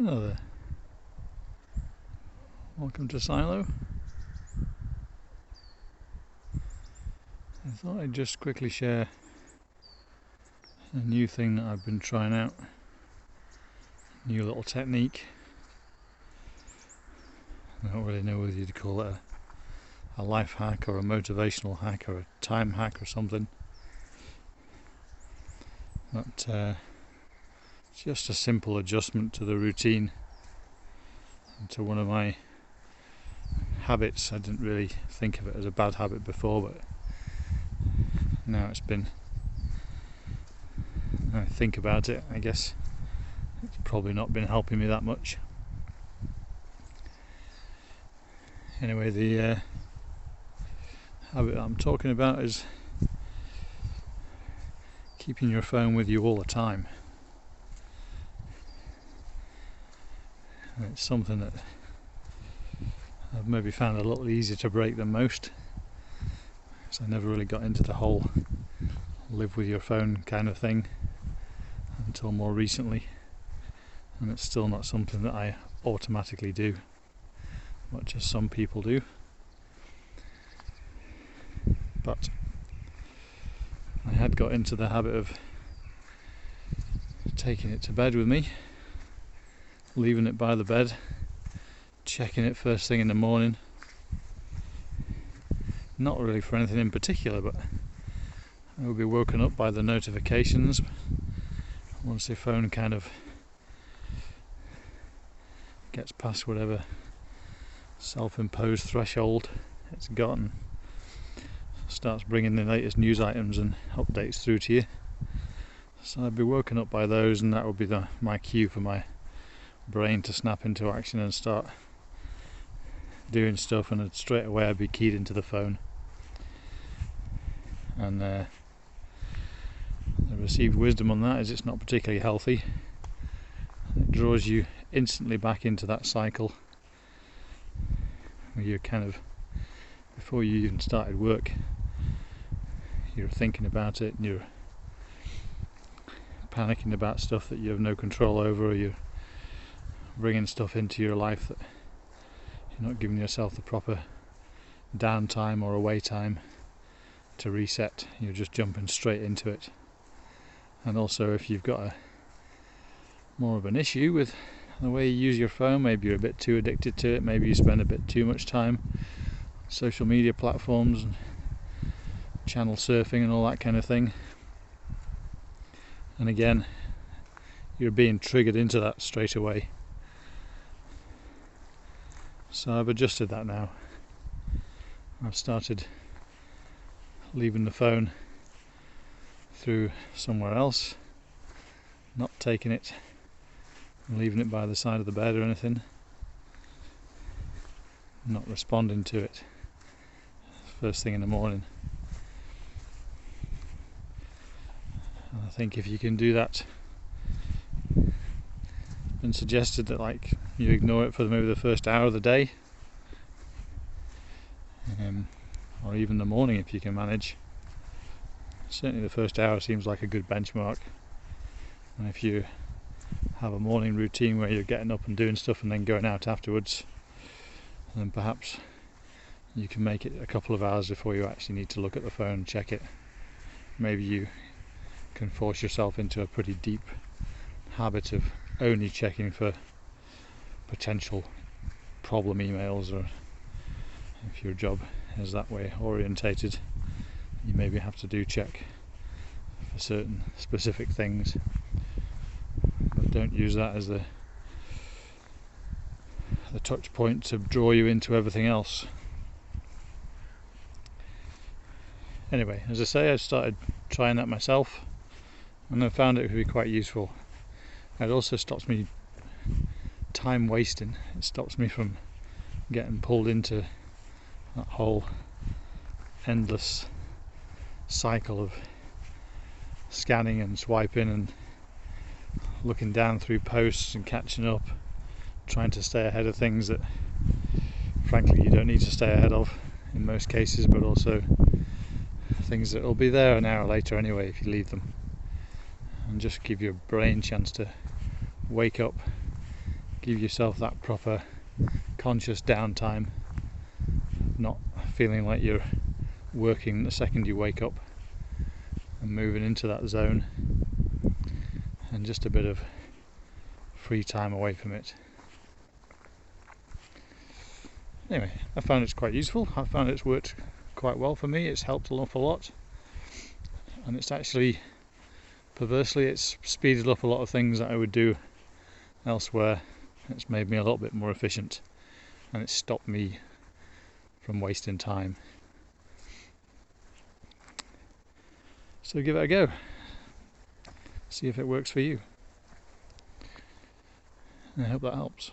Hello there. Welcome to Silo. I thought I'd just quickly share a new thing that I've been trying out. New little technique. I don't really know whether you'd call it a life hack or a motivational hack or a time hack or something. But it's just a simple adjustment to the routine and to one of my habits. I didn't really think of it as a bad habit before, but now I think about it, I guess it's probably not been helping me that much. Anyway, the habit I'm talking about is keeping your phone with you all the time. And it's something that I've maybe found a little easier to break than most, because I never really got into the whole live with your phone kind of thing until more recently, and it's still not something that I automatically do, much as some people do. But I had got into the habit of taking it to bed with me, leaving it by the bed, checking it first thing in the morning. Not really for anything in particular, but I would be woken up by the notifications once the phone kind of gets past whatever self-imposed threshold it's got and starts bringing the latest news items and updates through to you. So I'd be woken up by those, and that would be my cue for my brain to snap into action and start doing stuff, and straight away I'd be keyed into the phone. And the received wisdom on that is it's not particularly healthy. It draws you instantly back into that cycle where you're kind of, before you even started work, you're thinking about it and you're panicking about stuff that you have no control over, or you're bringing stuff into your life that you're not giving yourself the proper downtime or away time to reset. You're just jumping straight into it. And also, if you've got more of an issue with the way you use your phone, maybe you're a bit too addicted to it, maybe you spend a bit too much time on social media platforms and channel surfing and all that kind of thing, and again you're being triggered into that straight away. So I've adjusted that now. I've started leaving the phone through somewhere else, not taking it and leaving it by the side of the bed or anything, not responding to it first thing in the morning. And I think if you can do that, it's been suggested that you ignore it for maybe the first hour of the day, or even the morning if you can manage. Certainly the first hour seems like a good benchmark, and if you have a morning routine where you're getting up and doing stuff and then going out afterwards, then perhaps you can make it a couple of hours before you actually need to look at the phone and check it. Maybe you can force yourself into a pretty deep habit of only checking for potential problem emails, or if your job is that way orientated, you maybe have to check for certain specific things, but don't use that as the touch point to draw you into everything else. Anyway, as I say, I started trying that myself and I found it to be quite useful. It also stops me time wasting. It stops me from getting pulled into that whole endless cycle of scanning and swiping and looking down through posts and catching up, trying to stay ahead of things that frankly you don't need to stay ahead of in most cases, but also things that will be there an hour later anyway if you leave them. And just give your brain a chance to wake up, give yourself that proper conscious downtime, not feeling like you're working the second you wake up, and moving into that zone, and just a bit of free time away from it. Anyway, I found it's quite useful. I found it's worked quite well for me. It's helped an awful lot, and it's actually, perversely, it's speeded up a lot of things that I would do elsewhere. It's made me a little bit more efficient, and it's stopped me from wasting time. So give it a go. See if it works for you. I hope that helps.